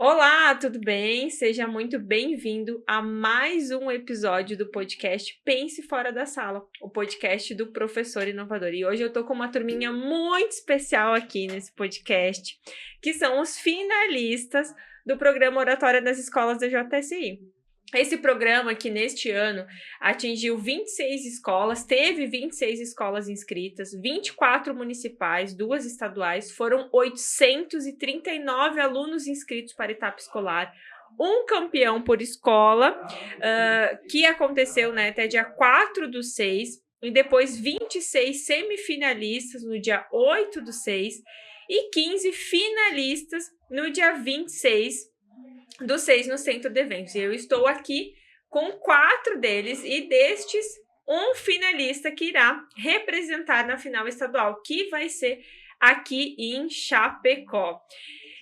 Olá, tudo bem? Seja muito bem-vindo a mais um episódio do podcast Pense Fora da Sala, o podcast do Professor Inovador. E hoje eu tô com uma turminha muito especial aqui nesse podcast, que são os finalistas do programa Oratória das Escolas da JSI. Esse programa que neste ano atingiu 26 escolas, teve 26 escolas inscritas, 24 municipais, 2 estaduais, foram 839 alunos inscritos para a etapa escolar, um campeão por escola, que aconteceu até dia 4/6, e depois 26 semifinalistas no dia 8/6 e 15 finalistas no dia 26/6 no Centro de Eventos. E eu estou aqui com 4 deles e destes, um finalista que irá representar na final estadual, que vai ser aqui em Chapecó.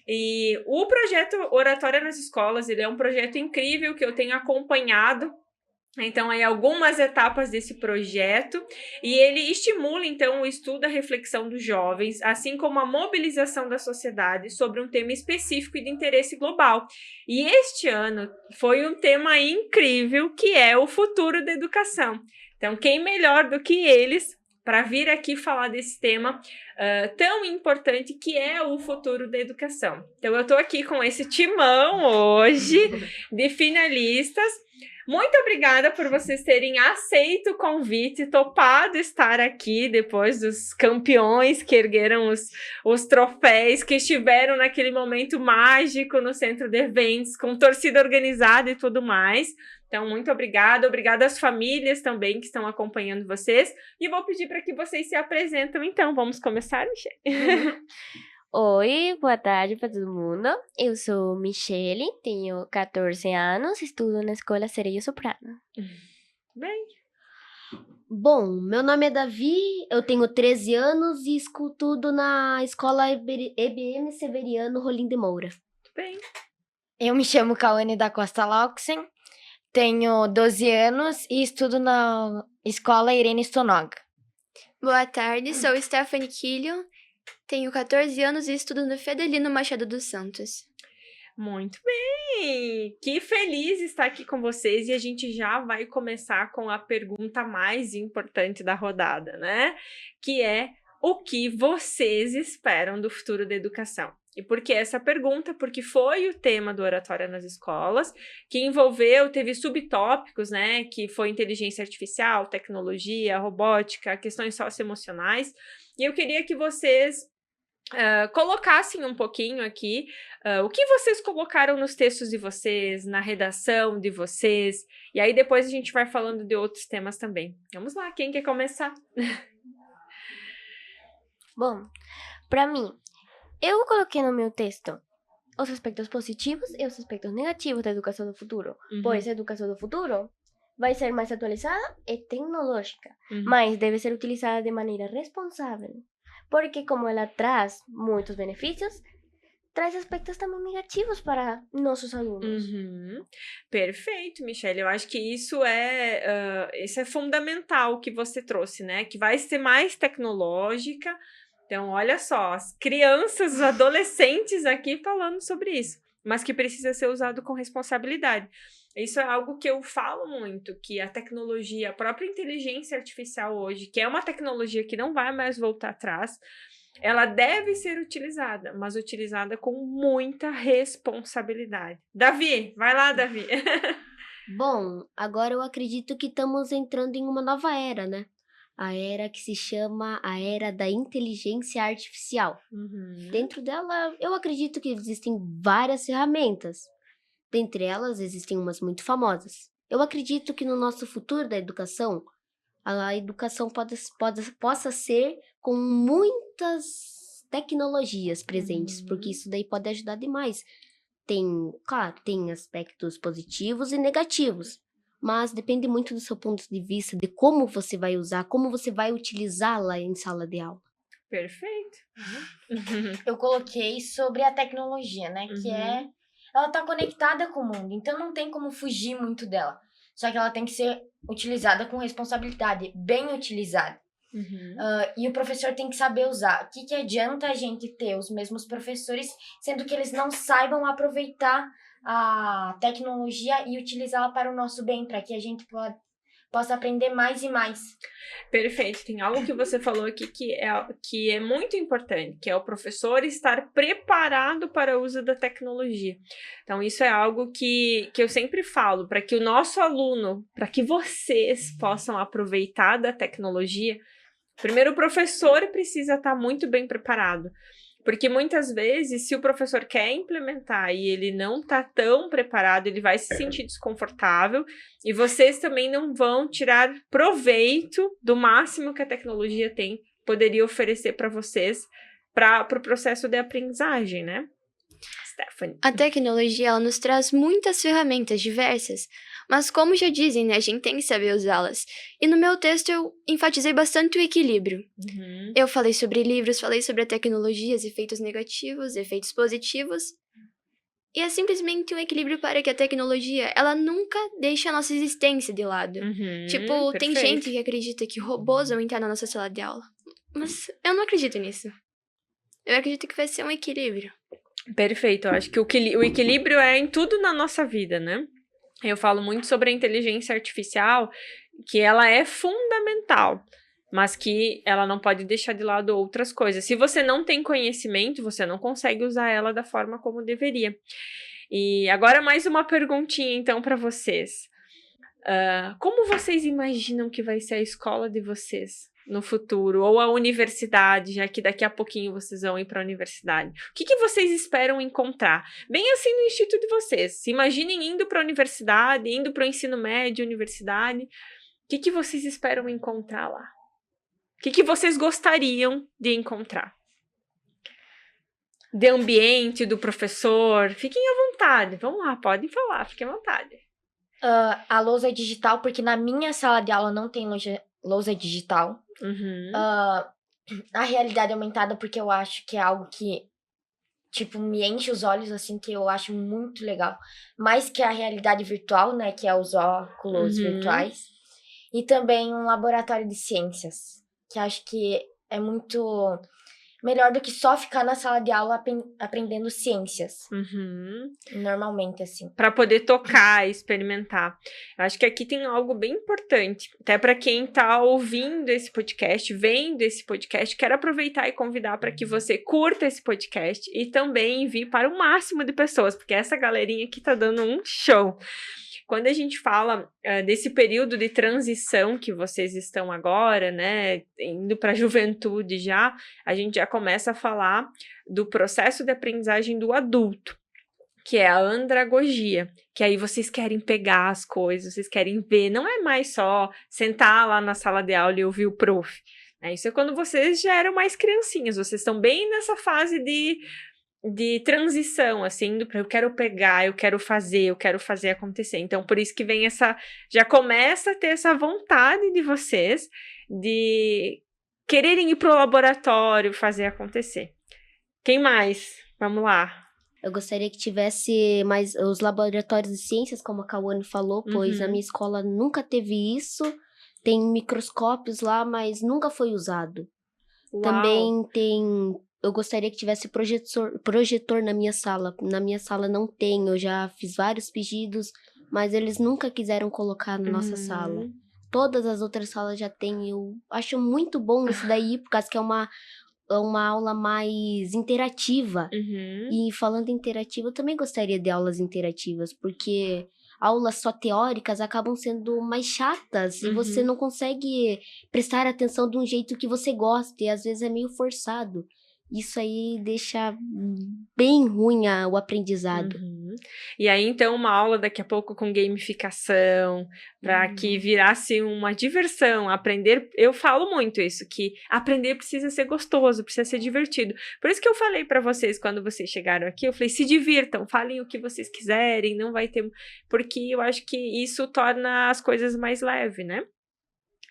E o projeto Oratória nas Escolas, ele é um projeto incrível que eu tenho acompanhado. Então, aí algumas etapas desse projeto, e ele estimula, então, o estudo e a reflexão dos jovens, assim como a mobilização da sociedade sobre um tema específico e de interesse global. E este ano foi um tema incrível, que é o futuro da educação. Então, quem melhor do que eles para vir aqui falar desse tema tão importante que é o futuro da educação. Então, eu estou aqui com esse timão hoje de finalistas. Muito obrigada por vocês terem aceito o convite, topado estar aqui depois dos campeões que ergueram os troféus, que estiveram naquele momento mágico no centro de eventos, com torcida organizada e tudo mais. Então, muito obrigada. Obrigada às famílias também que estão acompanhando vocês. E vou pedir para que vocês se apresentem, então. Vamos começar, Michelle? Oi, boa tarde para todo mundo. Eu sou Michele, tenho 14 anos, estudo na Escola Sereia Soprano. Bem. Bom, meu nome é Davi, eu tenho 13 anos e estudo na Escola EBM Severiano Rolim de Moura. Bem. Eu me chamo Cauane da Costa Lauxen, tenho 12 anos e estudo na Escola Irene Stonoga. Boa tarde, sou Stephanie Killion, tenho 14 anos e estudo no Fedelino Machado dos Santos. Muito bem! Que feliz estar aqui com vocês e a gente já vai começar com a pergunta mais importante da rodada, né? Que é: o que vocês esperam do futuro da educação? E por que essa pergunta? Porque foi o tema do Oratória nas Escolas, que teve subtópicos, né? Que foi inteligência artificial, tecnologia, robótica, questões socioemocionais. E eu queria que vocês colocassem um pouquinho aqui o que vocês colocaram nos textos de vocês, na redação de vocês, e aí depois a gente vai falando de outros temas também. Vamos lá, quem quer começar? Bom, para mim, eu coloquei no meu texto os aspectos positivos e os aspectos negativos da educação do futuro, pois a educação do futuro vai ser mais atualizada e tecnológica, mas deve ser utilizada de maneira responsável. Porque como ela traz muitos benefícios, traz aspectos também negativos para nossos alunos. Perfeito, Michelle. Eu acho que isso é fundamental que você trouxe, né? Que vai ser mais tecnológica. Então, olha só, as crianças, os adolescentes aqui falando sobre isso, mas que precisa ser usado com responsabilidade. Isso é algo que eu falo muito, que a tecnologia, a própria inteligência artificial hoje, que é uma tecnologia que não vai mais voltar atrás, ela deve ser utilizada, mas utilizada com muita responsabilidade. Davi, vai lá, Davi. Bom, agora eu acredito que estamos entrando em uma nova era, né? A era que se chama a era da inteligência artificial. Dentro dela, eu acredito que existem várias ferramentas. Dentre elas, existem umas muito famosas. Eu acredito que no nosso futuro da educação, a educação possa ser com muitas tecnologias presentes, porque isso daí pode ajudar demais. Claro, tem aspectos positivos e negativos, mas depende muito do seu ponto de vista, de como você vai usar, como você vai utilizá-la em sala de aula. Perfeito. Eu coloquei sobre a tecnologia, né? Que ela tá conectada com o mundo, então não tem como fugir muito dela. Só que ela tem que ser utilizada com responsabilidade, bem utilizada. E o professor tem que saber usar. O que adianta a gente ter os mesmos professores, sendo que eles não saibam aproveitar a tecnologia e utilizá-la para o nosso bem, para que a gente possa aprender mais e mais. Perfeito. Tem algo que você falou aqui que é muito importante, que é o professor estar preparado para o uso da tecnologia. Então, isso é algo que eu sempre falo, para que o nosso aluno, para que vocês possam aproveitar da tecnologia, primeiro o professor precisa estar muito bem preparado. Porque muitas vezes, se o professor quer implementar e ele não está tão preparado, ele vai se sentir desconfortável e vocês também não vão tirar proveito do máximo que a tecnologia poderia oferecer para vocês para o processo de aprendizagem, né? Stephanie. A tecnologia, ela nos traz muitas ferramentas diversas, mas como já dizem, né, a gente tem que saber usá-las. E no meu texto eu enfatizei bastante o equilíbrio. Eu falei sobre livros, falei sobre a tecnologia, os efeitos negativos, efeitos positivos. E é simplesmente um equilíbrio para que a tecnologia, ela nunca deixe a nossa existência de lado. Tipo, tem gente que acredita que robôs vão entrar na nossa sala de aula. Mas eu não acredito nisso. Eu acredito que vai ser um equilíbrio. Perfeito, eu acho que o equilíbrio é em tudo na nossa vida, né? Eu falo muito sobre a inteligência artificial, que ela é fundamental, mas que ela não pode deixar de lado outras coisas. Se você não tem conhecimento, você não consegue usar ela da forma como deveria. E agora mais uma perguntinha, então, para vocês. Como vocês imaginam que vai ser a escola de vocês no futuro? Ou a universidade, já que daqui a pouquinho vocês vão ir para a universidade. O que vocês esperam encontrar? Bem assim no instituto de vocês. Se imaginem indo para a universidade, indo para o ensino médio, universidade. O que vocês esperam encontrar lá? O que vocês gostariam de encontrar? De ambiente, do professor? Fiquem à vontade. Vamos lá, podem falar, fiquem à vontade. A lousa digital, porque na minha sala de aula não tem lousa digital. A realidade aumentada, porque eu acho que é algo que, tipo, me enche os olhos, assim, que eu acho muito legal. Mais que a realidade virtual, né, que é os óculos virtuais. E também um laboratório de ciências, que acho que é muito melhor do que só ficar na sala de aula aprendendo ciências. Normalmente, assim. Para poder tocar, experimentar. Eu acho que aqui tem algo bem importante. Até para quem está ouvindo esse podcast, vendo esse podcast, quero aproveitar e convidar para que você curta esse podcast e também envie para o máximo de pessoas, porque essa galerinha aqui está dando um show. Quando a gente fala desse período de transição que vocês estão agora, né, indo para a juventude já, a gente já começa a falar do processo de aprendizagem do adulto, que é a andragogia, que aí vocês querem pegar as coisas, vocês querem ver, não é mais só sentar lá na sala de aula e ouvir o prof. Isso é quando vocês já eram mais criancinhas, vocês estão bem nessa fase de transição, assim, eu quero pegar, eu quero fazer acontecer. Então, por isso que vem já começa a ter essa vontade de vocês de quererem ir pro laboratório, fazer acontecer. Quem mais? Vamos lá. Eu gostaria que tivesse mais os laboratórios de ciências, como a Cauane falou, pois a minha escola nunca teve isso. Tem microscópios lá, mas nunca foi usado. Uau. Também eu gostaria que tivesse projetor na minha sala. Na minha sala não tem, eu já fiz vários pedidos, mas eles nunca quiseram colocar na nossa sala. Todas as outras salas já tem. Eu acho muito bom isso daí, por causa que é uma aula mais interativa. E falando em interativa, eu também gostaria de aulas interativas, porque aulas só teóricas acabam sendo mais chatas e você não consegue prestar atenção de um jeito que você gosta, e às vezes é meio forçado. Isso aí deixa bem ruim o aprendizado. E aí, então, uma aula daqui a pouco com gamificação, para que virasse uma diversão, aprender. Eu falo muito isso, que aprender precisa ser gostoso, precisa ser divertido. Por isso que eu falei para vocês, quando vocês chegaram aqui, eu falei, se divirtam, falem o que vocês quiserem, não vai ter... Porque eu acho que isso torna as coisas mais leves, né?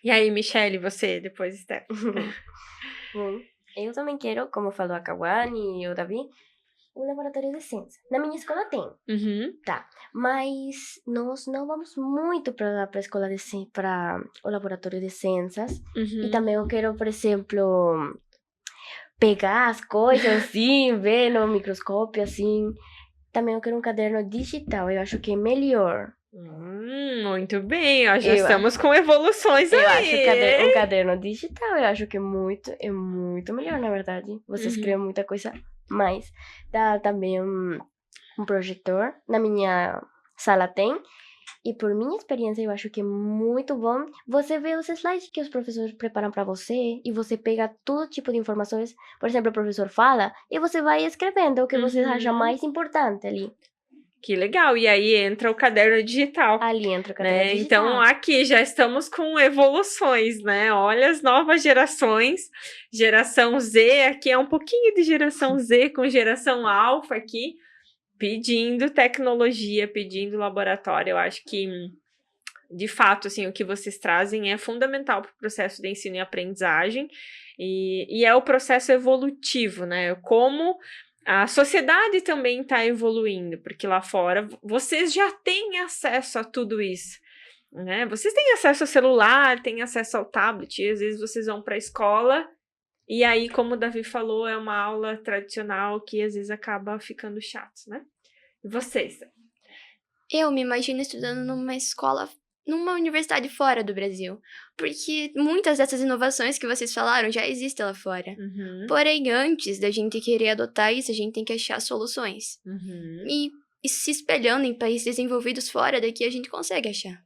E aí, Michelle, você, depois, Steph. Eu também quero, como falou a Cauane e o Davi, o laboratório de ciência. Na minha escola tem, mas nós não vamos muito para a escola de ciência, para o laboratório de ciências. E também eu quero, por exemplo, pegar as coisas assim, ver no microscópio assim. Também eu quero um caderno digital, eu acho que é melhor. Muito bem, já estamos com evoluções aí. Eu acho um caderno digital, eu acho que é muito melhor, na verdade. Você escreve muita coisa mais. Dá também um projetor, na minha sala tem. E por minha experiência, eu acho que é muito bom. Você vê os slides que os professores preparam para você e você pega todo tipo de informações. Por exemplo, o professor fala e você vai escrevendo o que você acha mais importante ali. Que legal, e aí entra o caderno digital. Ali entra o caderno digital. Então, aqui já estamos com evoluções, né? Olha as novas gerações. Geração Z, aqui é um pouquinho de geração Z com geração alfa aqui, pedindo tecnologia, pedindo laboratório. Eu acho que, de fato, assim, o que vocês trazem é fundamental para o processo de ensino e aprendizagem. E é o processo evolutivo, né? Como a sociedade também está evoluindo, porque lá fora vocês já têm acesso a tudo isso, né? Vocês têm acesso ao celular, têm acesso ao tablet, e às vezes vocês vão para a escola, e aí, como o Davi falou, é uma aula tradicional que às vezes acaba ficando chato, né? E vocês? Eu me imagino estudando numa universidade fora do Brasil, porque muitas dessas inovações que vocês falaram já existem lá fora. Porém, antes da gente querer adotar isso, a gente tem que achar soluções. E se espelhando em países desenvolvidos fora daqui, a gente consegue achar.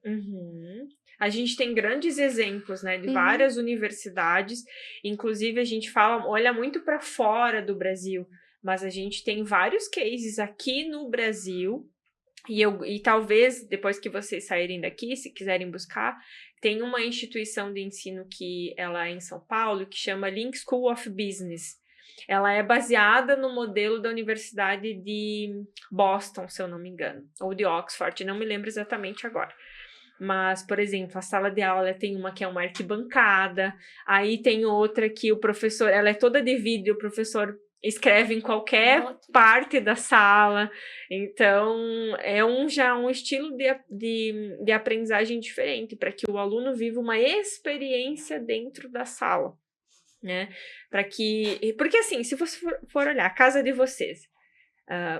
A gente tem grandes exemplos, né, de várias universidades, inclusive a gente olha muito para fora do Brasil, mas a gente tem vários cases aqui no Brasil. E talvez, depois que vocês saírem daqui, se quiserem buscar, tem uma instituição de ensino que ela é em São Paulo, que chama Link School of Business. Ela é baseada no modelo da Universidade de Boston, se eu não me engano, ou de Oxford, não me lembro exatamente agora. Mas, por exemplo, a sala de aula tem uma que é uma arquibancada, aí tem outra que o professor, ela é toda de vidro, o professor escreve em qualquer parte da sala. Então, é já um estilo de aprendizagem diferente, para que o aluno viva uma experiência dentro da sala, né? Porque assim, se você for olhar a casa de vocês,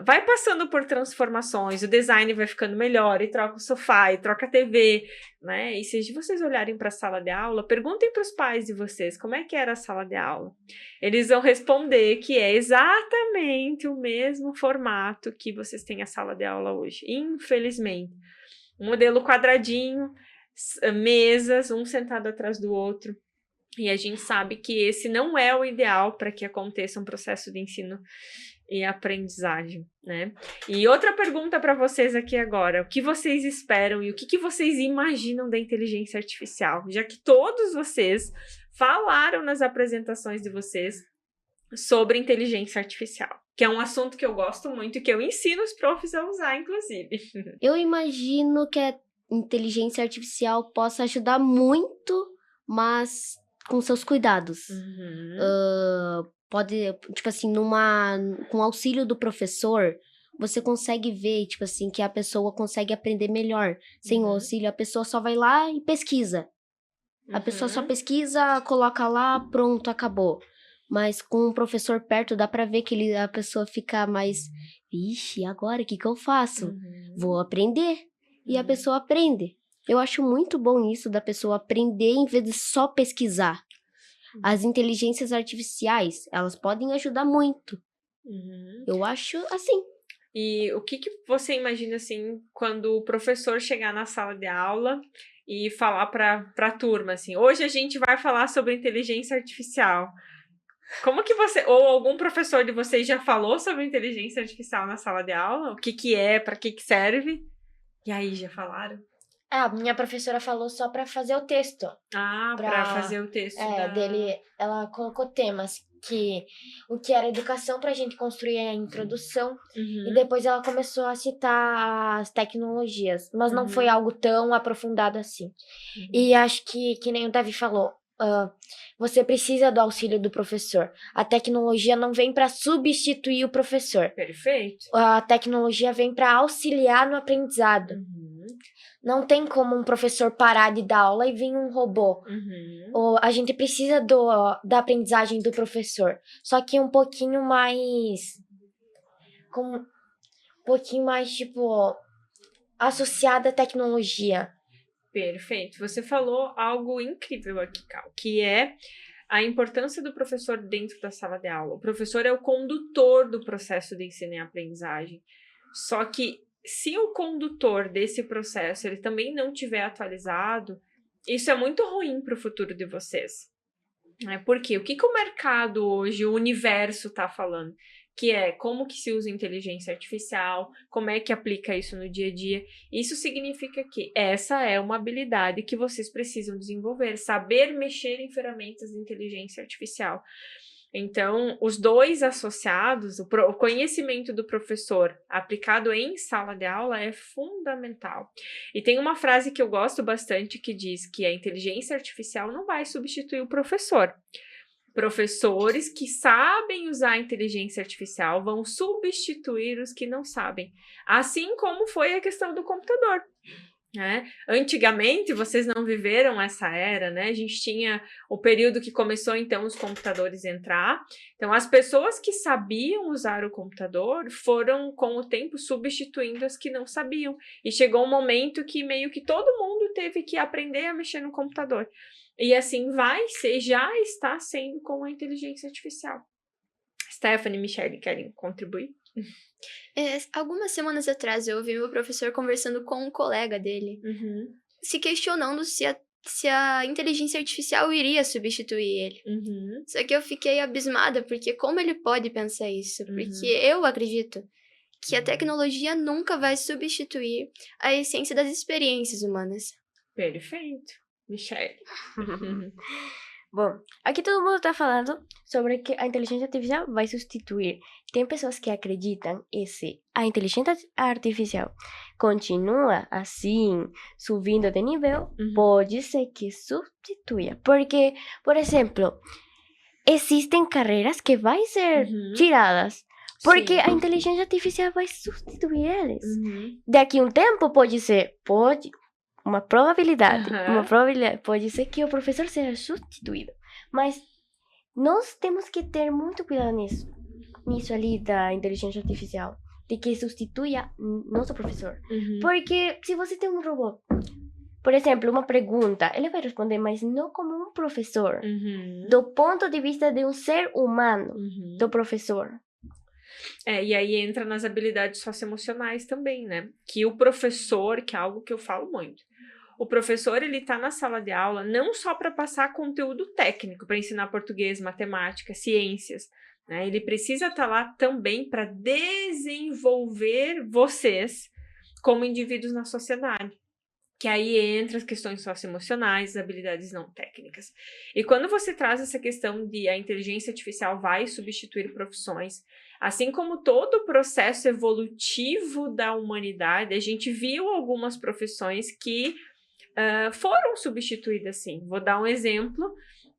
vai passando por transformações, o design vai ficando melhor, e troca o sofá, e troca a TV, né? E se vocês olharem para a sala de aula, perguntem para os pais de vocês como é que era a sala de aula. Eles vão responder que é exatamente o mesmo formato que vocês têm a sala de aula hoje, infelizmente. Um modelo quadradinho, mesas, um sentado atrás do outro. E a gente sabe que esse não é o ideal para que aconteça um processo de ensino e aprendizagem, né? E outra pergunta para vocês aqui agora: o que vocês esperam e o que vocês imaginam da inteligência artificial? Já que todos vocês falaram nas apresentações de vocês sobre inteligência artificial, que é um assunto que eu gosto muito e que eu ensino os profs a usar, inclusive. Eu imagino que a inteligência artificial possa ajudar muito, mas com seus cuidados. Pode, tipo assim, com o auxílio do professor, você consegue ver, tipo assim, que a pessoa consegue aprender melhor. Sem o auxílio, a pessoa só vai lá e pesquisa. A pessoa só pesquisa, coloca lá, pronto, acabou. Mas com o professor perto, dá pra ver que a pessoa fica mais... Vixe, agora o que eu faço? Vou aprender. E a pessoa aprende. Eu acho muito bom isso da pessoa aprender em vez de só pesquisar. As inteligências artificiais, elas podem ajudar muito. Eu acho assim. E o que você imagina, assim, quando o professor chegar na sala de aula e falar para a turma, assim, hoje a gente vai falar sobre inteligência artificial. Como que você, ou algum professor de vocês já falou sobre inteligência artificial na sala de aula? O que é, para que serve? E aí, já falaram? A minha professora falou só pra fazer o texto. Pra fazer o texto. Ela colocou temas o que era educação pra gente construir a introdução. E depois ela começou a citar as tecnologias. Mas não foi algo tão aprofundado assim. E acho que nem o Davi falou, você precisa do auxílio do professor. A tecnologia não vem para substituir o professor. Perfeito. A tecnologia vem para auxiliar no aprendizado. Não tem como um professor parar de dar aula e vir um robô. A gente precisa da aprendizagem do professor. Só que um pouquinho mais... um pouquinho mais, tipo, associada à tecnologia. Perfeito. Você falou algo incrível aqui, Cal, que é a importância do professor dentro da sala de aula. O professor é o condutor do processo de ensino e aprendizagem. Só que se o condutor desse processo ele também não tiver atualizado, isso é muito ruim para o futuro de vocês. Por quê? O que o mercado hoje, o universo está falando? Que é como que se usa inteligência artificial, como é que aplica isso no dia a dia. Isso significa que essa é uma habilidade que vocês precisam desenvolver, saber mexer em ferramentas de inteligência artificial. Então, os dois associados, o conhecimento do professor aplicado em sala de aula é fundamental. E tem uma frase que eu gosto bastante que diz que a inteligência artificial não vai substituir o professor. Professores que sabem usar a inteligência artificial vão substituir os que não sabem. Assim como foi a questão do computador. Antigamente, vocês não viveram essa era, né? A gente tinha o período que começou, então, os computadores entrar. Então, as pessoas que sabiam usar o computador foram, com o tempo, substituindo as que não sabiam. E chegou um momento que meio que todo mundo teve que aprender a mexer no computador. E assim vai ser, já está sendo com a inteligência artificial. Stephanie e Michelle, querem contribuir? Algumas semanas atrás eu ouvi meu professor conversando com um colega dele, se questionando se a inteligência artificial iria substituir ele. Só que eu fiquei abismada, porque como ele pode pensar isso? Porque eu acredito que a tecnologia nunca vai substituir a essência das experiências humanas. Perfeito. Michelle. Bom, aqui todo mundo está falando sobre que a inteligência artificial vai substituir. Tem pessoas que acreditam que se a inteligência artificial continua assim, subindo de nível, pode ser que substitua. Porque, por exemplo, existem carreiras que vão ser tiradas. Porque a inteligência artificial vai substituir eles. Daqui a um tempo pode uma probabilidade pode ser que o professor seja substituído, mas nós temos que ter muito cuidado nisso ali da inteligência artificial, de que substitua nosso professor, porque se você tem um robô, por exemplo, uma pergunta, ele vai responder, mas não como um professor, do ponto de vista de um ser humano, do professor. E aí entra nas habilidades socioemocionais também, né? Que o professor, que é algo que eu falo muito, o professor, ele tá na sala de aula não só para passar conteúdo técnico, para ensinar português, matemática, ciências, né? Ele precisa estar lá também para desenvolver vocês como indivíduos na sociedade. Que aí entra as questões socioemocionais, as habilidades não técnicas. E quando você traz essa questão de a inteligência artificial vai substituir profissões, assim como todo o processo evolutivo da humanidade, a gente viu algumas profissões que foram substituídas, sim. Vou dar um exemplo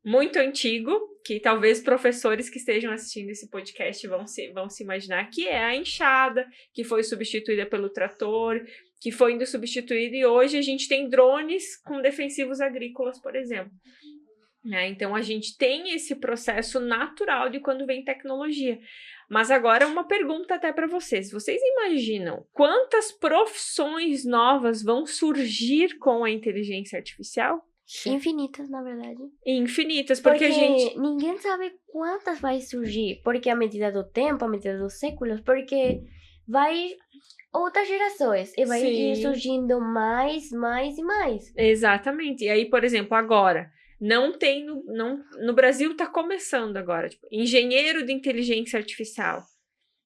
muito antigo, que talvez professores que estejam assistindo esse podcast vão se imaginar, que é a enxada, que foi substituída pelo trator, que foi indo substituída, e hoje a gente tem drones com defensivos agrícolas, por exemplo. Então, a gente tem esse processo natural de quando vem tecnologia. Mas agora uma pergunta até para vocês. Vocês imaginam quantas profissões novas vão surgir com a inteligência artificial? Infinitas, na verdade. Infinitas, porque a gente... ninguém sabe quantas vai surgir, porque à medida do tempo, à medida dos séculos, porque vai outras gerações e vai ir surgindo mais e mais. Exatamente. E aí, por exemplo, agora... no Brasil está começando agora, tipo, engenheiro de inteligência artificial.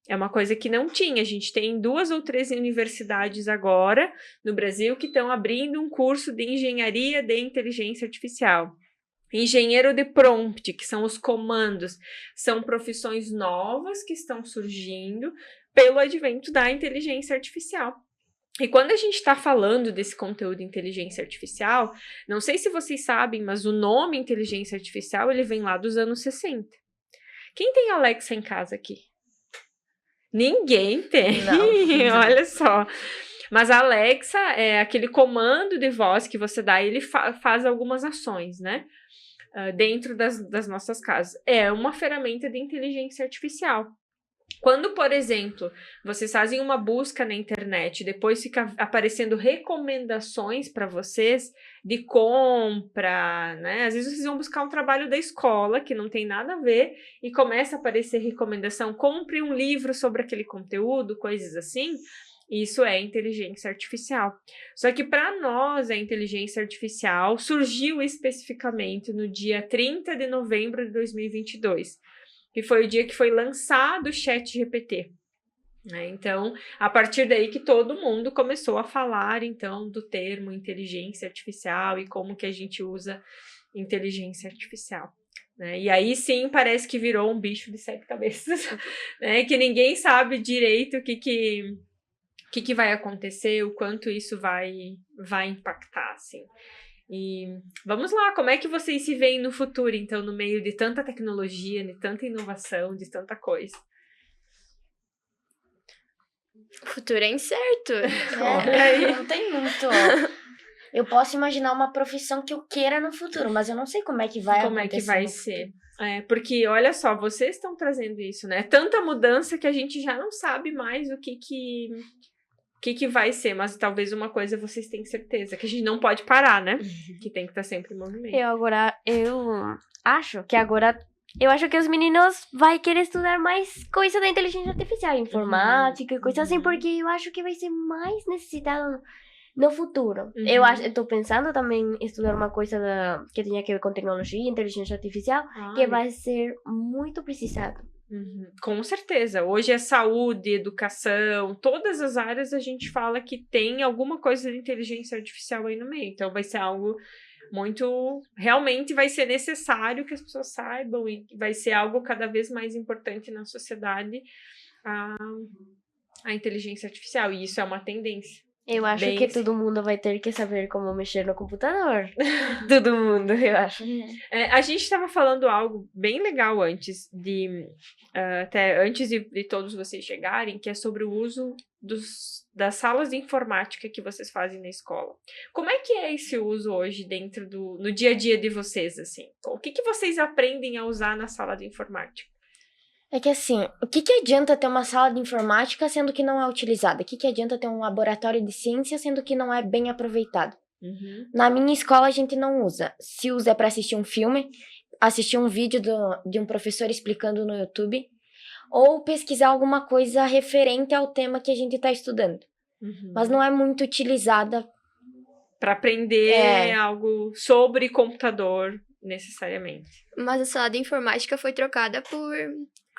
É uma coisa que não tinha. A gente tem 2 ou 3 universidades agora no Brasil que estão abrindo um curso de engenharia de inteligência artificial. Engenheiro de prompt, que são os comandos, são profissões novas que estão surgindo pelo advento da inteligência artificial. E quando a gente está falando desse conteúdo de inteligência artificial, não sei se vocês sabem, mas o nome inteligência artificial, ele vem lá dos anos 60. Quem tem Alexa em casa aqui? Ninguém tem. Não. Olha só. Mas a Alexa é aquele comando de voz que você dá e ele faz algumas ações, né? Dentro das nossas casas. É uma ferramenta de inteligência artificial. Quando, por exemplo, vocês fazem uma busca na internet, depois fica aparecendo recomendações para vocês de compra, né? Às vezes vocês vão buscar um trabalho da escola que não tem nada a ver e começa a aparecer recomendação, compre um livro sobre aquele conteúdo, coisas assim. Isso é inteligência artificial. Só que para nós, a inteligência artificial surgiu especificamente no dia 30 de novembro de 2022. Que foi o dia que foi lançado o ChatGPT. Né? Então, a partir daí que todo mundo começou a falar, então, do termo inteligência artificial e como que a gente usa inteligência artificial. Né? E aí, sim, parece que virou um bicho de 7 cabeças, né? Que ninguém sabe direito o que vai acontecer, o quanto isso vai impactar, assim. E vamos lá, como é que vocês se veem no futuro, então, no meio de tanta tecnologia, de tanta inovação, de tanta coisa? O futuro é incerto. Não tem muito. Eu posso imaginar uma profissão que eu queira no futuro, mas eu não sei como é que vai acontecer. Como é que vai ser? Porque, olha só, vocês estão trazendo isso, né? Tanta mudança que a gente já não sabe mais o que vai ser, mas talvez uma coisa vocês têm certeza, que a gente não pode parar, né? Que tem que estar sempre em movimento. Eu acho que os meninos vão querer estudar mais coisa da inteligência artificial, informática e coisa assim, porque eu acho que vai ser mais necessitado no futuro. Eu tô pensando também em estudar uma coisa que tenha que ver com tecnologia, inteligência artificial, que vai ser muito precisado. Com certeza. Hoje é saúde, educação, todas as áreas a gente fala que tem alguma coisa de inteligência artificial aí no meio. Então vai ser algo muito... Realmente vai ser necessário que as pessoas saibam e vai ser algo cada vez mais importante na sociedade, a inteligência artificial. E isso é uma tendência. Eu acho que todo mundo vai ter que saber como mexer no computador. Todo mundo, eu acho. A gente estava falando algo bem legal antes até antes de todos vocês chegarem, que é sobre o uso das salas de informática que vocês fazem na escola. Como é que é esse uso hoje no dia a dia de vocês, assim? O que vocês aprendem a usar na sala de informática? É que assim, o que adianta ter uma sala de informática sendo que não é utilizada? O que adianta ter um laboratório de ciência sendo que não é bem aproveitado? Na minha escola a gente não usa. Se usa é para assistir um filme, assistir um vídeo de um professor explicando no YouTube, ou pesquisar alguma coisa referente ao tema que a gente está estudando. Mas não é muito utilizada para aprender algo sobre computador, necessariamente. Mas a sala de informática foi trocada por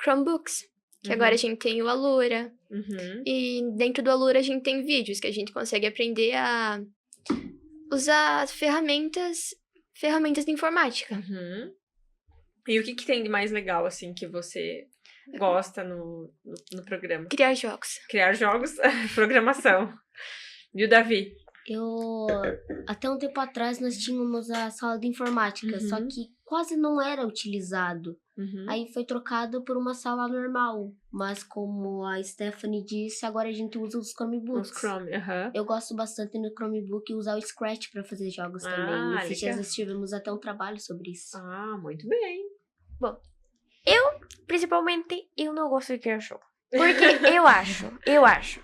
Chromebooks, que agora a gente tem o Alura. E dentro do Alura a gente tem vídeos que a gente consegue aprender a usar ferramentas de informática. E o que tem de mais legal, assim, que você gosta no programa? Criar jogos. Criar jogos, programação. E o Davi? Até um tempo atrás nós tínhamos a sala de informática, só que quase não era utilizado. Aí foi trocado por uma sala normal. Mas como a Stephanie disse, agora a gente usa os Chromebooks. Eu gosto bastante no Chromebook usar o Scratch para fazer jogos também. Esses dias nós tivemos até um trabalho sobre isso. Muito bem. Bom, principalmente, eu não gosto de criar jogo. Porque eu acho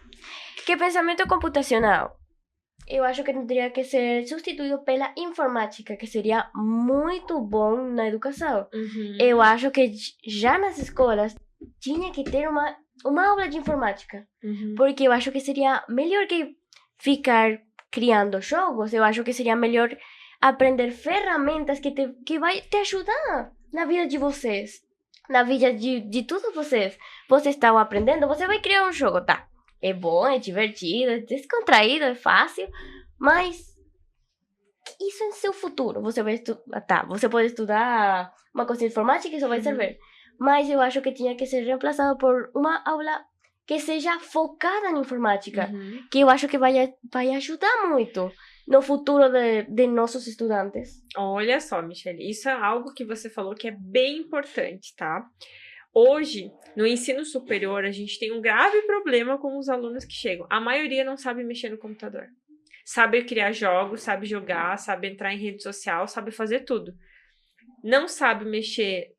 que pensamento computacional, eu acho que teria que ser substituído pela informática, que seria muito bom na educação. Eu acho que já nas escolas tinha que ter uma aula de informática. Porque eu acho que seria melhor que ficar criando jogos. Eu acho que seria melhor aprender ferramentas que vai te ajudar na vida de vocês. Na vida de todos vocês. Vocês estão aprendendo, você vai criar um jogo, tá? É bom, é divertido, é descontraído, é fácil, mas isso é seu futuro. Você vai estudar, você pode estudar uma coisa de informática e isso vai servir. Mas eu acho que tinha que ser reemplazado por uma aula que seja focada na informática, que eu acho que vai ajudar muito no futuro de nossos estudantes. Olha só, Michelle, isso é algo que você falou que é bem importante, tá? Hoje, no ensino superior, a gente tem um grave problema com os alunos que chegam. A maioria não sabe mexer no computador. Sabe criar jogos, sabe jogar, sabe entrar em rede social, sabe fazer tudo. Não sabe mexer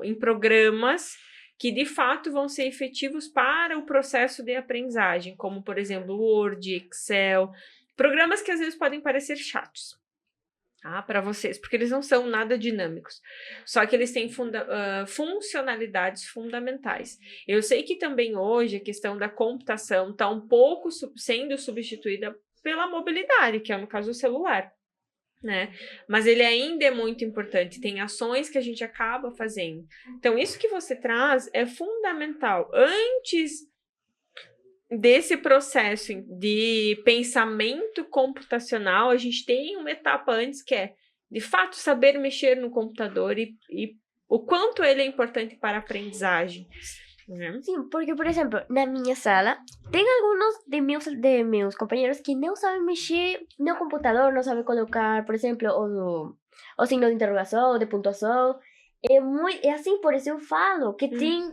em programas que de fato vão ser efetivos para o processo de aprendizagem, como, por exemplo, Word, Excel, programas que às vezes podem parecer chatos, tá, para vocês, porque eles não são nada dinâmicos, só que eles têm funcionalidades fundamentais. Eu sei que também hoje a questão da computação está um pouco sendo substituída pela mobilidade, que é no caso o celular, né? Mas ele ainda é muito importante, tem ações que a gente acaba fazendo. Então, isso que você traz é fundamental. Antes desse processo de pensamento computacional, a gente tem uma etapa antes que é, de fato, saber mexer no computador e o quanto ele é importante para a aprendizagem. Sim, porque, por exemplo, na minha sala, tem alguns de meus companheiros que não sabem mexer no computador, não sabem colocar, por exemplo, o signo de interrogação, de pontuação. É assim, por isso eu falo que tem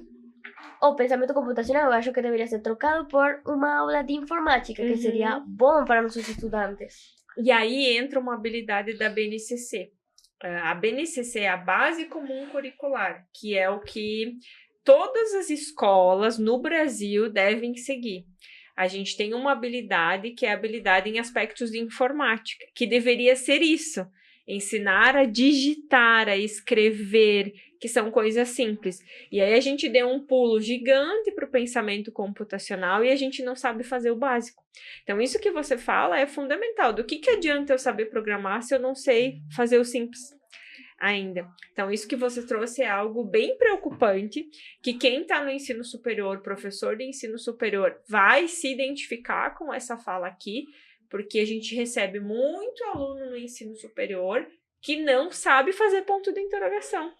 o pensamento computacional, eu acho que deveria ser trocado por uma aula de informática, que seria bom para nossos estudantes. E aí entra uma habilidade da BNCC. A BNCC é a Base Comum Curricular, que é o que todas as escolas no Brasil devem seguir. A gente tem uma habilidade que é a habilidade em aspectos de informática, que deveria ser isso, ensinar a digitar, a escrever, que são coisas simples. E aí a gente deu um pulo gigante para o pensamento computacional e a gente não sabe fazer o básico. Então, isso que você fala é fundamental. Do que adianta eu saber programar se eu não sei fazer o simples ainda? Então, isso que você trouxe é algo bem preocupante, que quem está no ensino superior, professor de ensino superior, vai se identificar com essa fala aqui, porque a gente recebe muito aluno no ensino superior que não sabe fazer ponto de interrogação,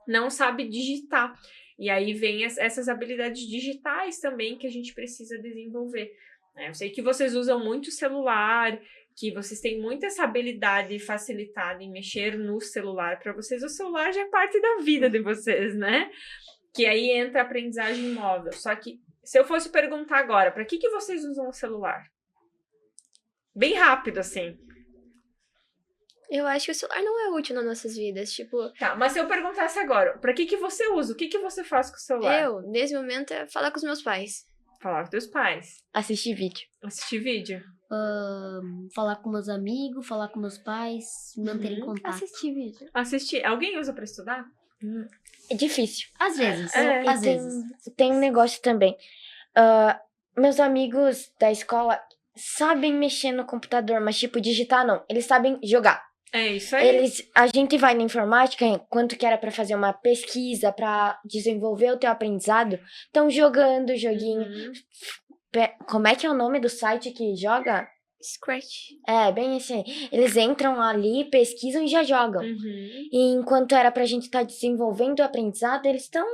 não sabe digitar. E aí vem essas habilidades digitais também que a gente precisa desenvolver. Eu sei que vocês usam muito celular, que vocês têm muita essa habilidade facilitada em mexer no celular. Para vocês, o celular já é parte da vida de vocês, né? Que aí entra a aprendizagem móvel. Só que, se eu fosse perguntar agora, para que vocês usam o celular? Bem rápido, assim. Eu acho que o celular não é útil nas nossas vidas, tipo... Tá, mas se eu perguntasse agora, pra que você usa? O que você faz com o celular? Eu, nesse momento, é falar com os meus pais. Falar com teus pais. Assistir vídeo. Assistir vídeo. Falar com meus amigos, falar com meus pais, manter em contato. Assistir vídeo. Assistir. Alguém usa pra estudar? É difícil. Às vezes, É. Tem um negócio também. Meus amigos da escola sabem mexer no computador, mas tipo, digitar não. Eles sabem jogar. É isso aí. A gente vai na informática, enquanto que era pra fazer uma pesquisa, pra desenvolver o teu aprendizado, estão jogando joguinho. Como é que é o nome do site que joga? Scratch. É, bem assim. Eles entram ali, pesquisam e já jogam. E enquanto era pra gente estar desenvolvendo o aprendizado, eles estão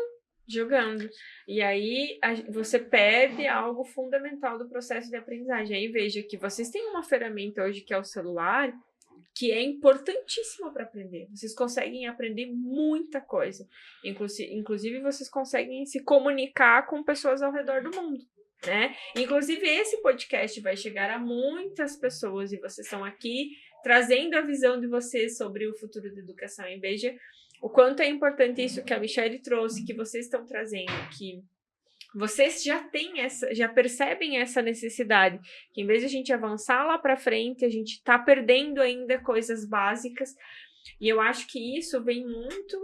jogando. E aí você perde algo fundamental do processo de aprendizagem. Aí veja que vocês têm uma ferramenta hoje que é o celular, que é importantíssima para aprender. Vocês conseguem aprender muita coisa. Inclusive, vocês conseguem se comunicar com pessoas ao redor do mundo, né? Inclusive, esse podcast vai chegar a muitas pessoas e vocês estão aqui trazendo a visão de vocês sobre o futuro da educação. E veja o quanto é importante isso que a Michelle trouxe, que vocês estão trazendo, que vocês já percebem essa necessidade, que em vez de a gente avançar lá para frente, a gente está perdendo ainda coisas básicas, e eu acho que isso vem muito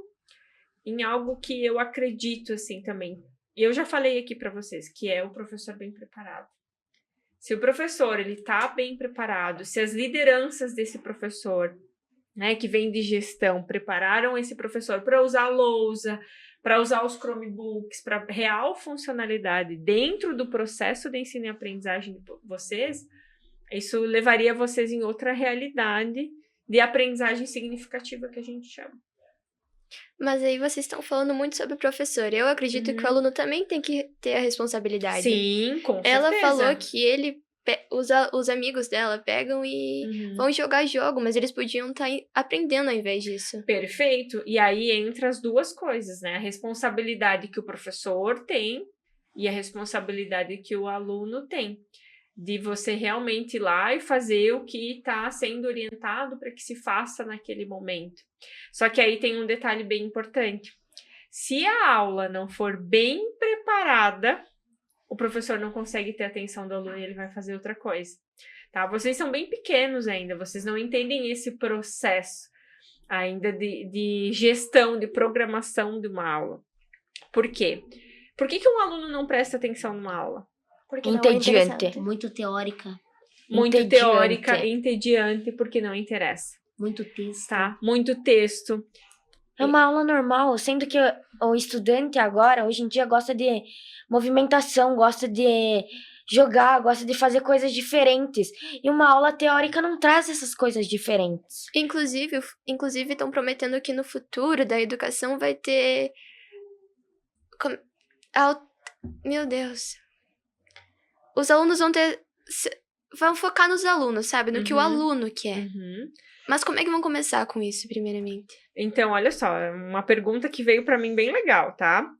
em algo que eu acredito, assim, também. E eu já falei aqui para vocês, que é o professor bem preparado. Se o professor, ele tá bem preparado, se as lideranças desse professor, né, que vem de gestão, prepararam esse professor para usar a lousa, para usar os Chromebooks, para real funcionalidade dentro do processo de ensino e aprendizagem de vocês, isso levaria vocês em outra realidade de aprendizagem significativa que a gente chama. Mas aí vocês estão falando muito sobre o professor. Eu acredito que o aluno também tem que ter a responsabilidade. Sim, com certeza. Ela falou que os amigos dela pegam e vão jogar jogo, mas eles podiam estar aprendendo ao invés disso. Perfeito. E aí entra as duas coisas, né? A responsabilidade que o professor tem e a responsabilidade que o aluno tem. De você realmente ir lá e fazer o que está sendo orientado para que se faça naquele momento. Só que aí tem um detalhe bem importante. Se a aula não for bem preparada, o professor não consegue ter a atenção do aluno e ele vai fazer outra coisa. Tá? Vocês são bem pequenos ainda, vocês não entendem esse processo ainda de gestão, de programação de uma aula. Por quê? Por que um aluno não presta atenção numa aula? Porque Entediante. Muito teórica. Muito Entediante. teórica, entediante, porque não interessa, Muito texto. tá? Muito texto. É uma aula normal, sendo que o estudante agora, hoje em dia, gosta de movimentação, gosta de jogar, gosta de fazer coisas diferentes. E uma aula teórica não traz essas coisas diferentes. Inclusive estão prometendo que no futuro da educação vai ter... Meu Deus. Os alunos vão focar nos alunos, sabe? No que o aluno quer. Mas como é que vão começar com isso, primeiramente? Então, olha só, uma pergunta que veio para mim bem legal, tá?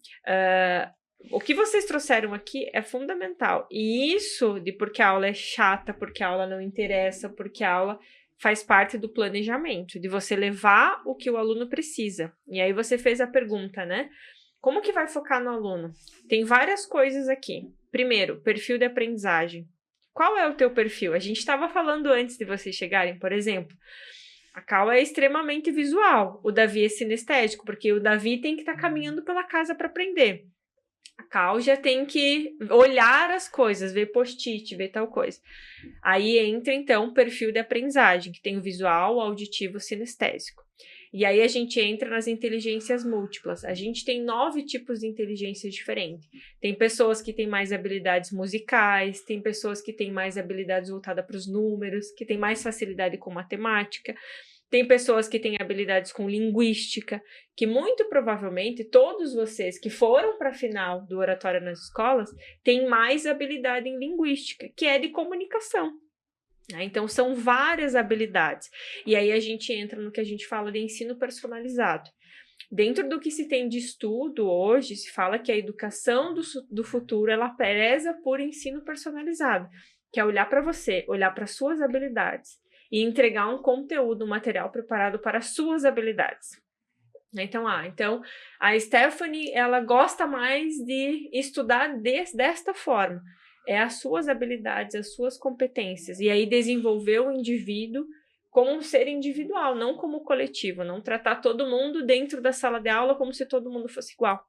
O que vocês trouxeram aqui é fundamental. E isso de porque a aula é chata, porque a aula não interessa, porque a aula faz parte do planejamento, de você levar o que o aluno precisa. E aí você fez a pergunta, né? Como que vai focar no aluno? Tem várias coisas aqui. Primeiro, perfil de aprendizagem. Qual é o teu perfil? A gente estava falando antes de vocês chegarem, por exemplo. A Cal é extremamente visual. O Davi é sinestésico, porque o Davi tem que estar caminhando pela casa para aprender. A Cal já tem que olhar as coisas, ver post-it, ver tal coisa. Aí entra, então, o perfil de aprendizagem, que tem o visual, o auditivo, o sinestésico. E aí a gente entra nas inteligências múltiplas. A gente tem 9 tipos de inteligências diferentes. Tem pessoas que têm mais habilidades musicais, tem pessoas que têm mais habilidades voltadas para os números, que têm mais facilidade com matemática, tem pessoas que têm habilidades com linguística, que muito provavelmente todos vocês que foram para a final do Oratória nas Escolas têm mais habilidade em linguística, que é de comunicação. Então, são várias habilidades. E aí a gente entra no que a gente fala de ensino personalizado. Dentro do que se tem de estudo hoje, se fala que a educação do futuro, ela preza por ensino personalizado, que é olhar para você, olhar para suas habilidades e entregar um conteúdo, um material preparado para as suas habilidades. Então a Stephanie, ela gosta mais de estudar desta forma. É as suas habilidades, as suas competências. E aí desenvolver o indivíduo como um ser individual, não como coletivo. Não tratar todo mundo dentro da sala de aula como se todo mundo fosse igual.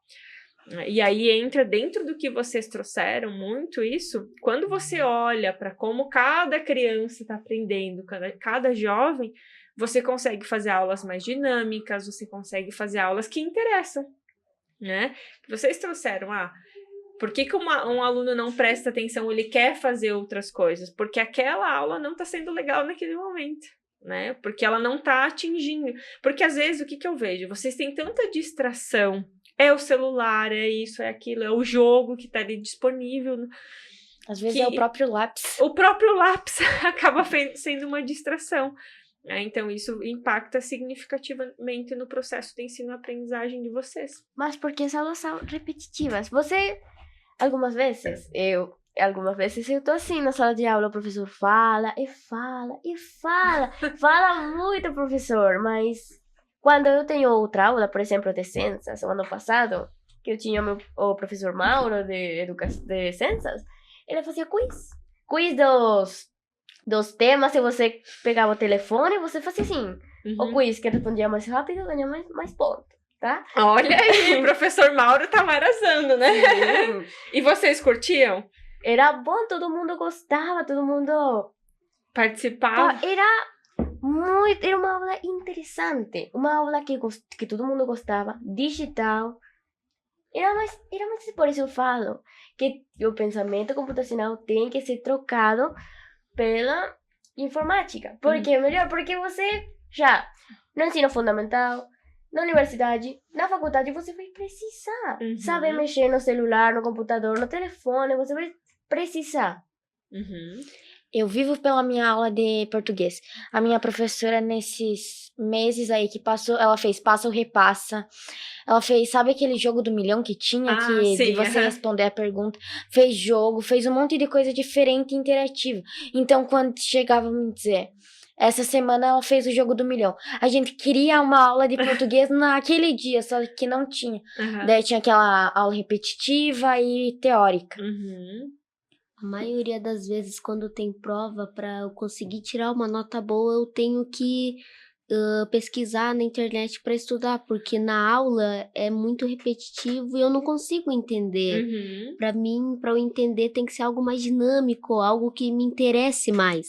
E aí entra dentro do que vocês trouxeram muito isso. Quando você olha para como cada criança está aprendendo, cada jovem, você consegue fazer aulas mais dinâmicas, você consegue fazer aulas que interessam, né? Vocês trouxeram, por que um aluno não presta atenção, ele quer fazer outras coisas? Porque aquela aula não está sendo legal naquele momento, né? Porque ela não está atingindo. Porque às vezes, o que eu vejo? Vocês têm tanta distração. É o celular, é isso, é aquilo, é o jogo que está ali disponível. Às vezes é o próprio lápis. O próprio lápis acaba sendo uma distração. Então, isso impacta significativamente no processo de ensino-aprendizagem de vocês. Mas porque as aulas são repetitivas. Algumas vezes eu tô assim na sala de aula, o professor fala e fala e fala. Fala muito, professor, mas quando eu tenho outra aula, por exemplo, de ciências, o ano passado, que eu tinha o professor Mauro de ciências, ele fazia quiz dos temas, e você pegava o telefone, você fazia assim, o quiz que respondia mais rápido, ganhava mais pontos. Tá? Olha aí, o professor Mauro tá arrasando, né? E vocês curtiam? Era bom, todo mundo gostava, todo mundo participava. Era uma aula interessante, uma aula que todo mundo gostava, digital. Era mais por isso eu falo que o pensamento computacional tem que ser trocado pela informática. Por que melhor? Porque você já no ensino fundamental na universidade, na faculdade, você vai precisar saber mexer no celular, no computador, no telefone, você vai precisar. Eu vivo pela minha aula de português. A minha professora, nesses meses aí que passou, ela fez passa ou repassa. Ela fez, sabe aquele jogo do milhão que tinha, de você responder a pergunta? Fez jogo, fez um monte de coisa diferente e interativa. Então, quando chegava a me dizer, essa semana ela fez o jogo do milhão. A gente queria uma aula de português naquele dia, só que não tinha. Daí tinha aquela aula repetitiva e teórica. A maioria das vezes, quando tem prova, para eu conseguir tirar uma nota boa, eu tenho que pesquisar na internet para estudar, porque na aula é muito repetitivo e eu não consigo entender. Para mim, para eu entender, tem que ser algo mais dinâmico, algo que me interesse mais.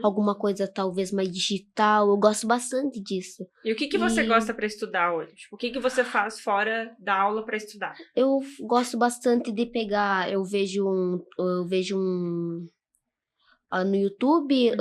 Alguma coisa talvez mais digital, eu gosto bastante disso. E o que você gosta para estudar hoje? Tipo, o que você faz fora da aula para estudar? Eu gosto bastante de pegar, eu vejo no YouTube,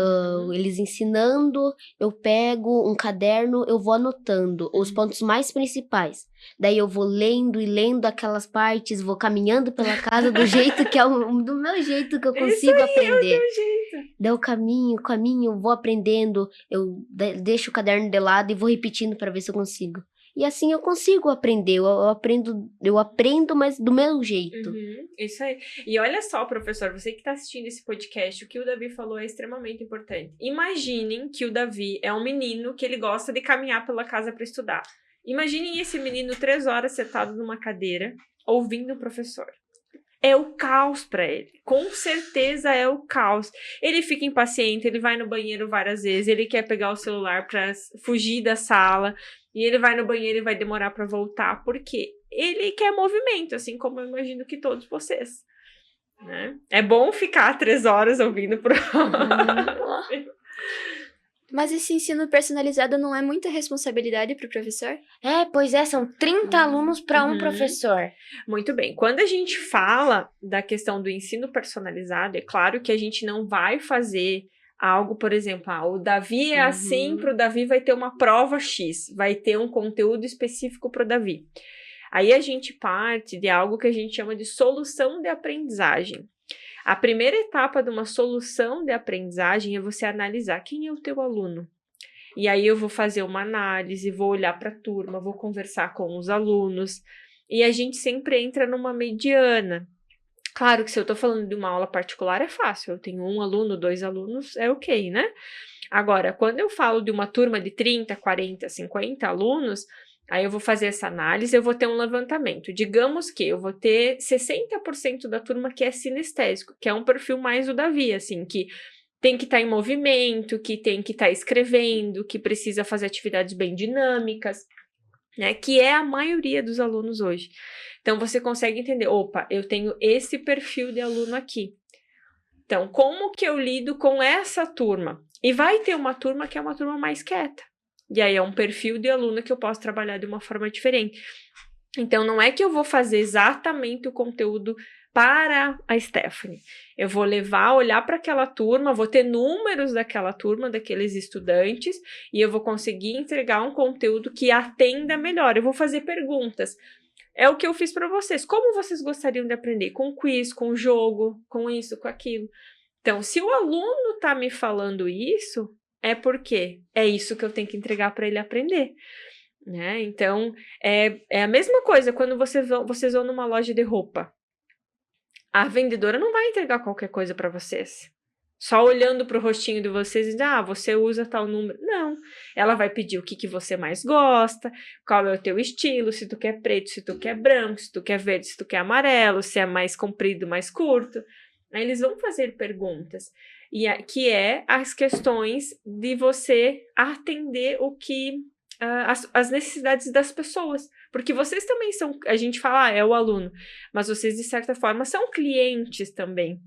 eles ensinando, eu pego um caderno, eu vou anotando os pontos mais principais. Daí eu vou lendo e lendo aquelas partes, vou caminhando pela casa do jeito que é do meu jeito que eu consigo aprender. É o meu jeito. Daí eu caminho, vou aprendendo, eu deixo o caderno de lado e vou repetindo para ver se eu consigo. E assim eu consigo aprender, eu aprendo, mas do meu jeito. Isso aí. E olha só, professor, você que está assistindo esse podcast, o que o Davi falou é extremamente importante. Imaginem que o Davi é um menino que ele gosta de caminhar pela casa para estudar. Imaginem esse menino 3 horas sentado numa cadeira, ouvindo o professor. É o caos para ele. Com certeza é o caos. Ele fica impaciente, ele vai no banheiro várias vezes, ele quer pegar o celular para fugir da sala, e ele vai no banheiro e vai demorar para voltar, porque ele quer movimento, assim como eu imagino que todos vocês. Né? É bom ficar 3 horas ouvindo pro... Mas esse ensino personalizado não é muita responsabilidade para o professor? Pois é, são 30 alunos para um professor. Muito bem. Quando a gente fala da questão do ensino personalizado, é claro que a gente não vai fazer algo, por exemplo, o Davi é assim, para o Davi vai ter uma prova X, vai ter um conteúdo específico para o Davi. Aí a gente parte de algo que a gente chama de solução de aprendizagem. A primeira etapa de uma solução de aprendizagem é você analisar quem é o teu aluno. E aí eu vou fazer uma análise, vou olhar para a turma, vou conversar com os alunos, e a gente sempre entra numa mediana. Claro que se eu estou falando de uma aula particular é fácil, eu tenho 1 aluno, 2 alunos, é ok, né? Agora, quando eu falo de uma turma de 30, 40, 50 alunos, aí eu vou fazer essa análise, eu vou ter um levantamento. Digamos que eu vou ter 60% da turma que é sinestésico, que é um perfil mais o Davi, assim, que tem que estar em movimento, que tem que estar escrevendo, que precisa fazer atividades bem dinâmicas, né? Que é a maioria dos alunos hoje. Então, você consegue entender, opa, eu tenho esse perfil de aluno aqui. Então, como que eu lido com essa turma? E vai ter uma turma que é uma turma mais quieta. E aí é um perfil de aluno que eu posso trabalhar de uma forma diferente. Então, não é que eu vou fazer exatamente o conteúdo para a Stephanie. Eu vou olhar para aquela turma, vou ter números daquela turma, daqueles estudantes, e eu vou conseguir entregar um conteúdo que atenda melhor. Eu vou fazer perguntas. É o que eu fiz para vocês. Como vocês gostariam de aprender? Com quiz, com jogo, com isso, com aquilo. Então, se o aluno está me falando isso, é porque é isso que eu tenho que entregar para ele aprender. Né? Então, é a mesma coisa quando vocês vão numa loja de roupa. A vendedora não vai entregar qualquer coisa para vocês. Só olhando para o rostinho de vocês e dizer, você usa tal número. Não. Ela vai pedir o que você mais gosta, qual é o teu estilo, se tu quer preto, se tu quer branco, se tu quer verde, se tu quer amarelo, se é mais comprido, mais curto. Aí eles vão fazer perguntas. Que é as questões de você atender o que... as necessidades das pessoas, porque vocês também são, a gente fala, é o aluno, mas vocês de certa forma são clientes também,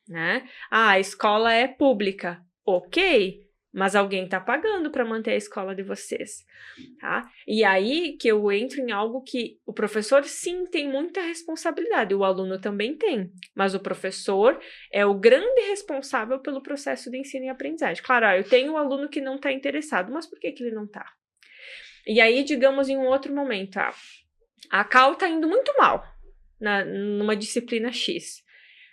né? A escola é pública, ok, mas alguém está pagando para manter a escola de vocês, tá? E aí que eu entro em algo que o professor sim tem muita responsabilidade, o aluno também tem, mas o professor é o grande responsável pelo processo de ensino e aprendizagem. Claro, eu tenho um aluno que não está interessado, mas por que ele não está? E aí, digamos, em um outro momento, a Cal tá indo muito mal numa disciplina X.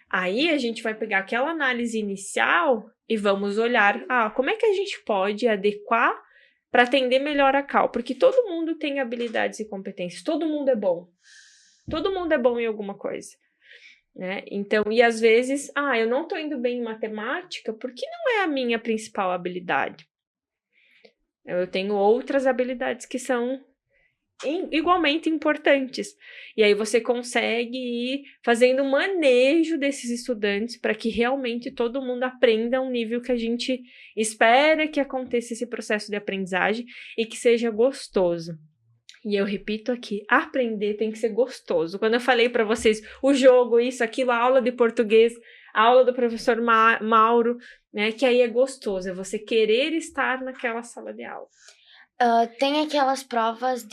Aí a gente vai pegar aquela análise inicial e vamos olhar, como é que a gente pode adequar para atender melhor a Cal? Porque todo mundo tem habilidades e competências, todo mundo é bom. Todo mundo é bom em alguma coisa, né? Então, e às vezes, eu não tô indo bem em matemática porque não é a minha principal habilidade. Eu tenho outras habilidades que são igualmente importantes. E aí você consegue ir fazendo manejo desses estudantes para que realmente todo mundo aprenda a um nível que a gente espera que aconteça esse processo de aprendizagem e que seja gostoso. E eu repito aqui, aprender tem que ser gostoso. Quando eu falei para vocês o jogo, isso, aquilo, a aula de português, a aula do professor Mauro, né, que aí é gostoso, é você querer estar naquela sala de aula. Tem aquelas provas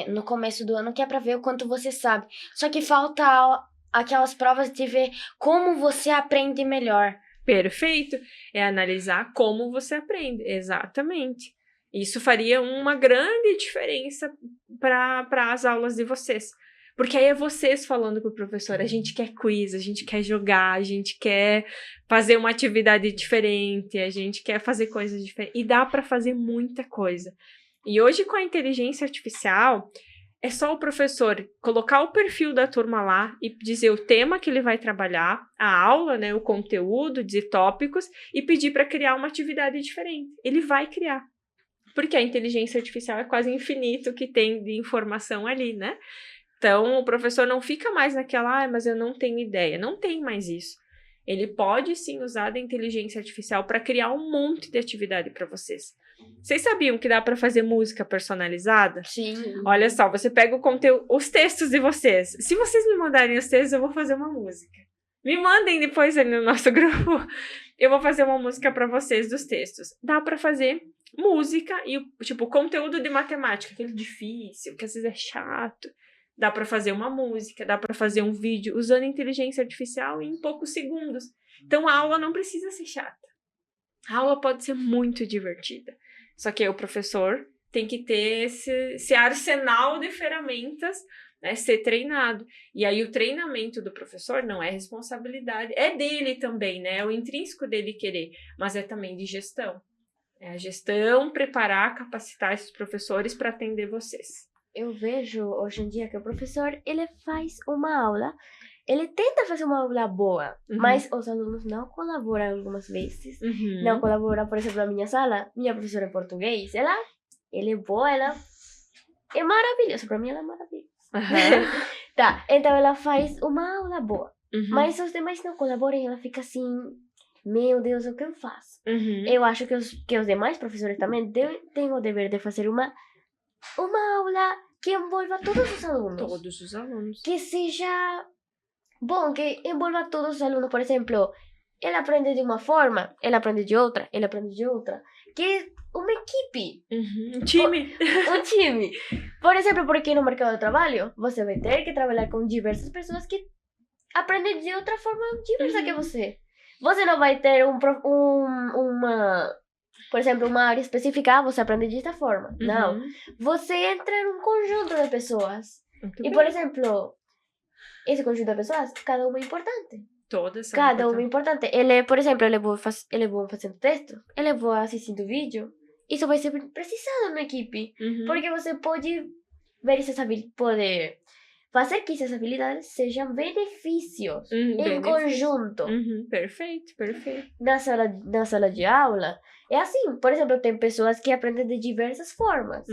no começo do ano que é para ver o quanto você sabe. Só que falta aquelas provas de ver como você aprende melhor. Perfeito. É analisar como você aprende. Exatamente. Isso faria uma grande diferença para as aulas de vocês. Porque aí é vocês falando com o professor, a gente quer quiz, a gente quer jogar, a gente quer fazer uma atividade diferente, a gente quer fazer coisas diferentes. E dá para fazer muita coisa. E hoje, com a inteligência artificial, é só o professor colocar o perfil da turma lá e dizer o tema que ele vai trabalhar, a aula, né, o conteúdo, dizer tópicos, e pedir para criar uma atividade diferente. Ele vai criar. Porque a inteligência artificial é quase infinito o que tem de informação ali, né? Então, o professor não fica mais naquela, mas eu não tenho ideia. Não tem mais isso. Ele pode, sim, usar a inteligência artificial para criar um monte de atividade para vocês. Vocês sabiam que dá para fazer música personalizada? Sim. Olha só, você pega o conteúdo, os textos de vocês. Se vocês me mandarem os textos, eu vou fazer uma música. Me mandem depois ali no nosso grupo. Eu vou fazer uma música para vocês dos textos. Dá para fazer música e, tipo, conteúdo de matemática, aquele difícil, que às vezes é chato. Dá para fazer uma música, dá para fazer um vídeo usando inteligência artificial em poucos segundos. Então, a aula não precisa ser chata. A aula pode ser muito divertida. Só que aí o professor tem que ter esse arsenal de ferramentas, né, ser treinado. E aí o treinamento do professor não é responsabilidade, é dele também, né? É o intrínseco dele querer, mas é também de gestão. É a gestão, preparar, capacitar esses professores para atender vocês. Eu vejo hoje em dia que o professor, ele faz uma aula, ele tenta fazer uma aula boa, mas os alunos não colaboram algumas vezes. Não colaboram, por exemplo, na minha sala, minha professora de português, ela é boa, ela é maravilhosa, para mim ela é maravilhosa. Tá, então ela faz uma aula boa, mas os demais não colaboram e ela fica assim, meu Deus, o que eu faço? Eu acho que os demais professores também têm o dever de fazer uma aula que envolva todos os alunos. Todos os alunos. Que seja bom, que envolva todos os alunos. Por exemplo, ele aprende de uma forma, ele aprende de outra, ele aprende de outra. Que uma equipe. Um time. Um time. Por exemplo, porque no mercado de trabalho, você vai ter que trabalhar com diversas pessoas que aprendem de outra forma diversa que você. Você não vai ter por exemplo, uma área específica, você aprende desta forma. Não. Você entra em um conjunto de pessoas. Por exemplo, esse conjunto de pessoas, cada uma é importante. Todas são Cada uma é importante. Por exemplo, ele é bom fazendo texto, ele é bom assistindo vídeo. Isso vai ser precisado na equipe. Porque você pode ver pode fazer que essas habilidades sejam benefícios em conjunto. Perfeito. Na sala de aula, é assim. Por exemplo, tem pessoas que aprendem de diversas formas.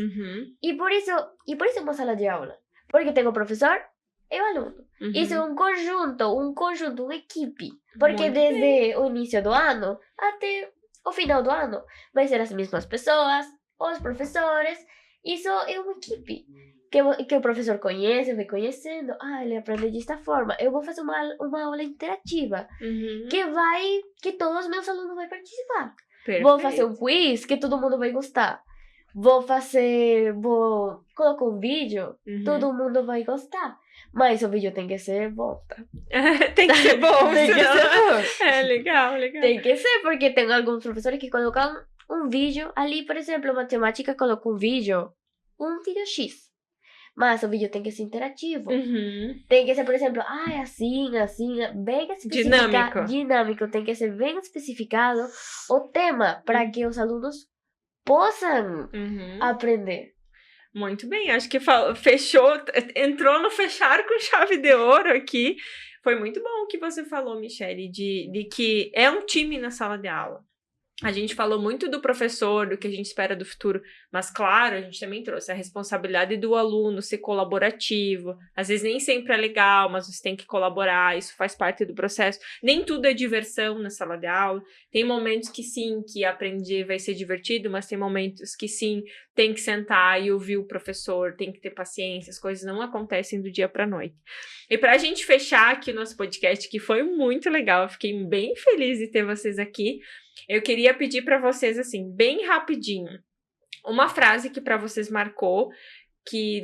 E por isso é uma sala de aula. Porque tem o professor e o aluno. Isso é um conjunto, uma equipe. Porque desde o início do ano até o final do ano vai ser as mesmas pessoas, os professores. Isso é uma equipe. Que o professor conhece, vai conhecendo. Ele aprende desta forma. Eu vou fazer uma aula interativa. Que todos os meus alunos vão participar. Perfeito. Vou fazer um quiz que todo mundo vai gostar. Vou colocar um vídeo, todo mundo vai gostar. Mas o vídeo tem que ser bom. Tem que ser bom, Tem que ser bom. É, legal. Tem que ser, porque tem alguns professores que colocam um vídeo ali, por exemplo, matemática coloca um vídeo um vídeo X. Mas o vídeo tem que ser interativo. Uhum. Tem que ser, por exemplo, é assim, bem especificado. Dinâmico. Tem que ser bem especificado o tema para que os alunos possam aprender. Muito bem, acho que fechou, entrou no fechar com chave de ouro aqui. Foi muito bom o que você falou, Michele, de que é um time na sala de aula. A gente falou muito do professor, do que a gente espera do futuro, mas claro, a gente também trouxe a responsabilidade do aluno ser colaborativo. Às vezes nem sempre é legal, mas você tem que colaborar, isso faz parte do processo. Nem tudo é diversão na sala de aula. Tem momentos que sim, que aprender vai ser divertido, mas tem momentos que sim, tem que sentar e ouvir o professor, tem que ter paciência, as coisas não acontecem do dia para a noite. E para a gente fechar aqui o nosso podcast, que foi muito legal, eu fiquei bem feliz de ter vocês aqui, eu queria pedir para vocês, assim, bem rapidinho, uma frase que para vocês marcou,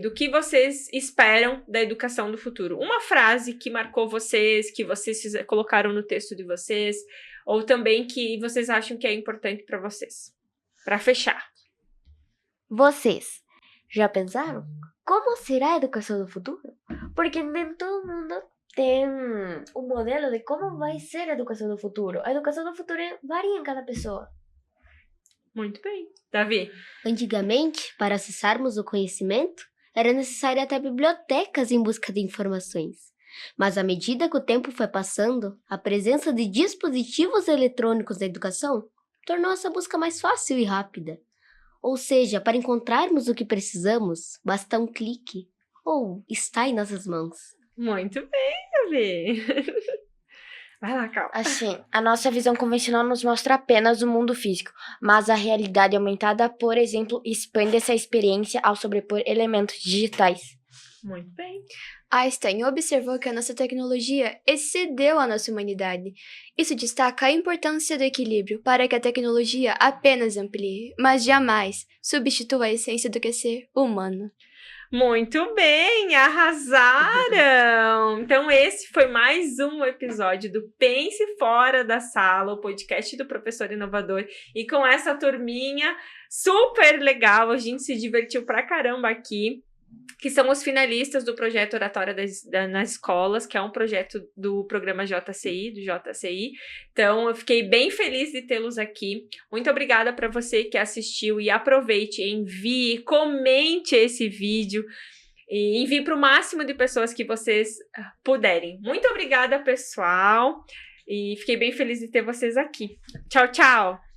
do que vocês esperam da educação do futuro. Uma frase que marcou vocês, que vocês colocaram no texto de vocês, ou também que vocês acham que é importante para vocês. Para fechar. Vocês já pensaram como será a educação do futuro? Porque nem todo mundo tem um modelo de como vai ser a educação do futuro. A educação do futuro varia em cada pessoa. Muito bem. Davi? Antigamente, para acessarmos o conhecimento, era necessário até bibliotecas em busca de informações. Mas à medida que o tempo foi passando, a presença de dispositivos eletrônicos na educação tornou essa busca mais fácil e rápida. Ou seja, para encontrarmos o que precisamos, basta um clique, ou está em nossas mãos. Muito bem, Davi. Vai lá, Cal. Assim, a nossa visão convencional nos mostra apenas o mundo físico, mas a realidade aumentada, por exemplo, expande essa experiência ao sobrepor elementos digitais. Muito bem. Einstein observou que a nossa tecnologia excedeu a nossa humanidade. Isso destaca a importância do equilíbrio para que a tecnologia apenas amplie, mas jamais substitua a essência do que é ser humano. Muito bem, arrasaram! Então esse foi mais um episódio do Pense Fora da Sala, o podcast do Professor Inovador. E com essa turminha super legal, a gente se divertiu pra caramba aqui, que são os finalistas do projeto Oratória nas Escolas, que é um projeto do programa JCI, do JCI. Então, eu fiquei bem feliz de tê-los aqui. Muito obrigada para você que assistiu e aproveite, envie, comente esse vídeo e envie para o máximo de pessoas que vocês puderem. Muito obrigada, pessoal, e fiquei bem feliz de ter vocês aqui. Tchau, tchau!